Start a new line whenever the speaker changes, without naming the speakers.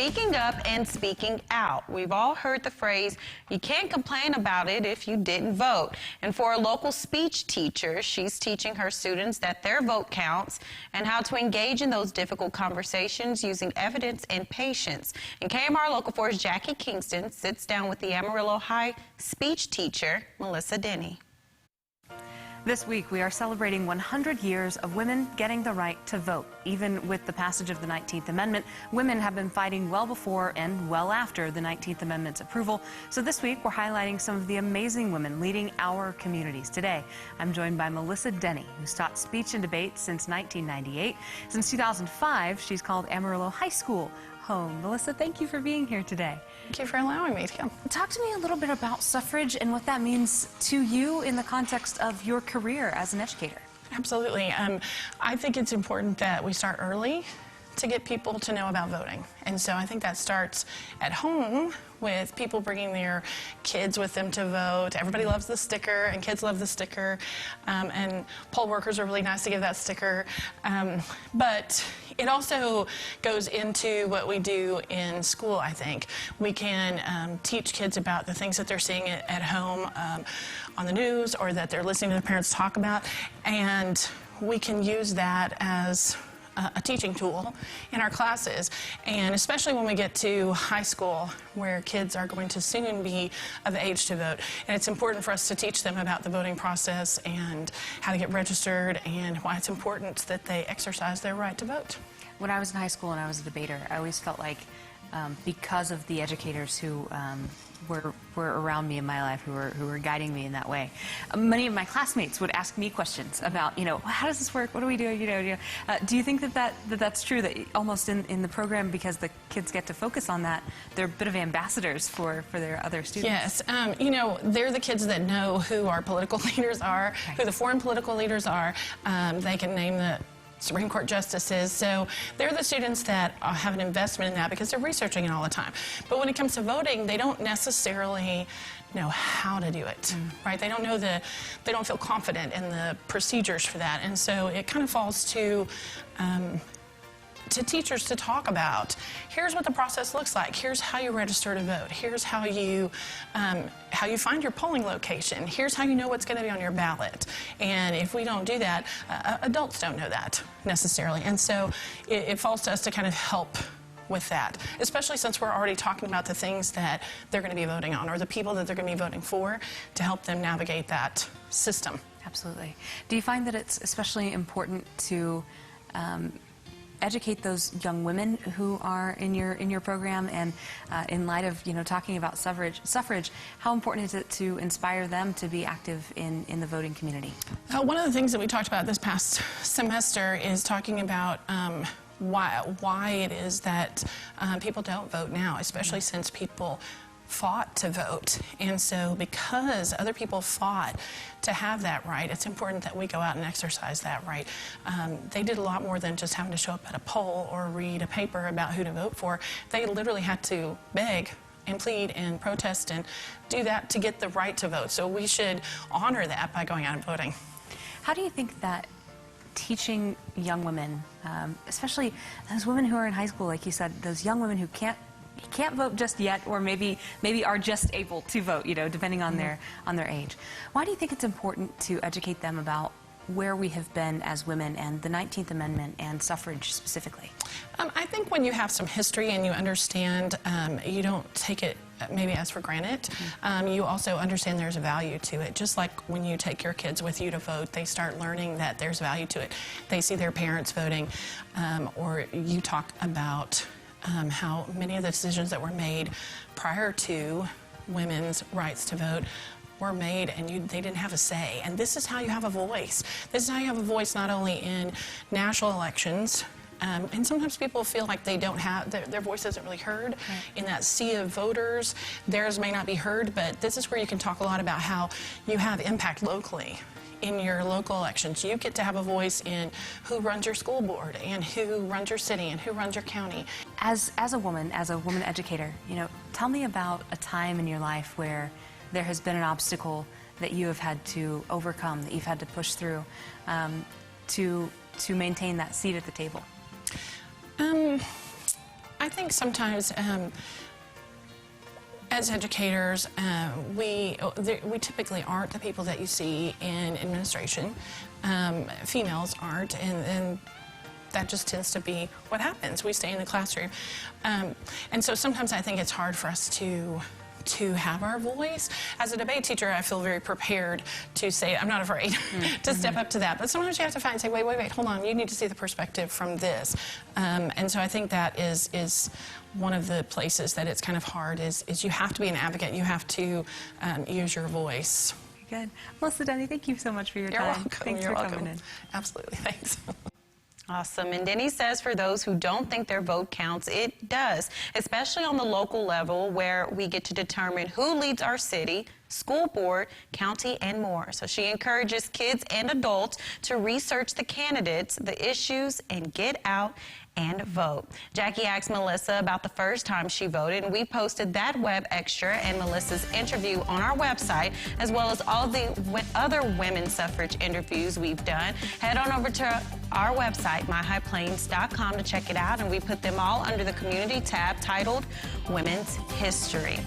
speaking up and speaking out. We've all heard the phrase, you can't complain about it if you didn't vote. And for a local speech teacher, she's teaching her students that their vote counts and how to engage in those difficult conversations using evidence and patience. And KMR Local 4's Jackie Kingston sits down with the Amarillo High speech teacher, Melissa Denny.
This week, we are celebrating 100 years of women getting the right to vote. Even with the passage of the 19th Amendment, women have been fighting well before and well after the 19th Amendment's approval. So this week, we're highlighting some of the amazing women leading our communities. Today, I'm joined by Melissa Denny, who's taught speech and debate since 1998. Since 2005, she's called Amarillo High School home. Melissa, thank you for being here today.
Thank you for allowing me to come.
Talk to me a little bit about suffrage and what that means to you in the context of your career as an educator.
Absolutely. I think it's important that we start early to get people to know about voting. And so I think that starts at home with people bringing their kids with them to vote. Everybody loves the sticker, and kids love the sticker. And poll workers are really nice to give that sticker. But it also goes into what we do in school, I think. We can teach kids about the things that they're seeing at home on the news or that they're listening to their parents talk about. And we can use that as a teaching tool in our classes, and especially when we get to high school where kids are going to soon be of age to vote. And it's important for us to teach them about the voting process and how to get registered and why it's important that they exercise their right to vote.
When I was in high school and I was a debater, I always felt like because of the educators who were around me in my life, who were guiding me in that way, many of my classmates would ask me questions about, how does this work? What do we do? Do you think that's true, that almost in the program, because the kids get to focus on that, they're a bit of ambassadors for their other students?
Yes. They're the kids that know who our political leaders are, right, who the foreign political leaders are. They can name the Supreme Court justices. So they're the students that have an investment in that because they're researching it all the time. But when it comes to voting, they don't necessarily know how to do it, right? They don't know they don't feel confident in the procedures for that. And so it kind of falls to teachers to talk about, here's what the process looks like, here's how you register to vote, here's how you find your polling location, here's how you know what's going to be on your ballot. And if we don't do that, adults don't know that necessarily. And so it falls to us to kind of help with that, especially since we're already talking about the things that they're going to be voting on or the people that they're going to be voting for, to help them navigate that system.
Absolutely. Do you find that it's especially important to educate those young women who are in your program, and in light of talking about suffrage, how important is it to inspire them to be active in the voting community?
One of the things that we talked about this past semester is talking about why it is that people don't vote now, especially since people fought to vote. And so because other people fought to have that right, it's important that we go out and exercise that right. They did a lot more than just having to show up at a poll or read a paper about who to vote for. They literally had to beg and plead and protest and do that to get the right to vote. So we should honor that by going out and voting.
How do you think that teaching young women, especially those women who are in high school, like you said, those young women who can't vote just yet, or maybe are just able to vote, depending on their age. Why do you think it's important to educate them about where we have been as women and the 19th Amendment and suffrage specifically?
I think when you have some history and you understand, you don't take it maybe as for granted. You also understand there's a value to it. Just like when you take your kids with you to vote, they start learning that there's value to it. They see their parents voting, or you talk about how many of the decisions that were made prior to women's rights to vote were made and they didn't have a say. And this is how you have a voice. This is how you have a voice not only in national elections, and sometimes people feel like they don't have, their voice isn't really heard. Right. In that sea of voters, theirs may not be heard, but this is where you can talk a lot about how you have impact locally. In your local elections, you get to have a voice in who runs your school board and who runs your city and who runs your county.
As a woman educator, tell me about a time in your life where there has been an obstacle that you have had to overcome, that you've had to push through to maintain that seat at the table.
I think sometimes as educators, we typically aren't the people that you see in administration. Females aren't, and that just tends to be what happens. We stay in the classroom. And so sometimes I think it's hard for us to have our voice. As a debate teacher, I feel very prepared to say, I'm not afraid to step up to that. But sometimes you have to say, wait, hold on, you need to see the perspective from this. And so I think that is one of the places that it's kind of hard is you have to be an advocate. You have to use your voice.
Good. Melissa, Denny, thank you so much for your time.
You're welcome.
Thanks
You're
for
welcome.
coming in.
Absolutely. Thanks.
Awesome. And Denny says for those who don't think their vote counts, it does, especially on the local level where we get to determine who leads our city, school board, county, and more. So she encourages kids and adults to research the candidates, the issues, and get out and vote. Jackie asked Melissa about the first time she voted, and we posted that web extra and Melissa's interview on our website, as well as all the other women's suffrage interviews we've done. Head on over to our website, myhighplains.com, to check it out, and we put them all under the community tab titled Women's History.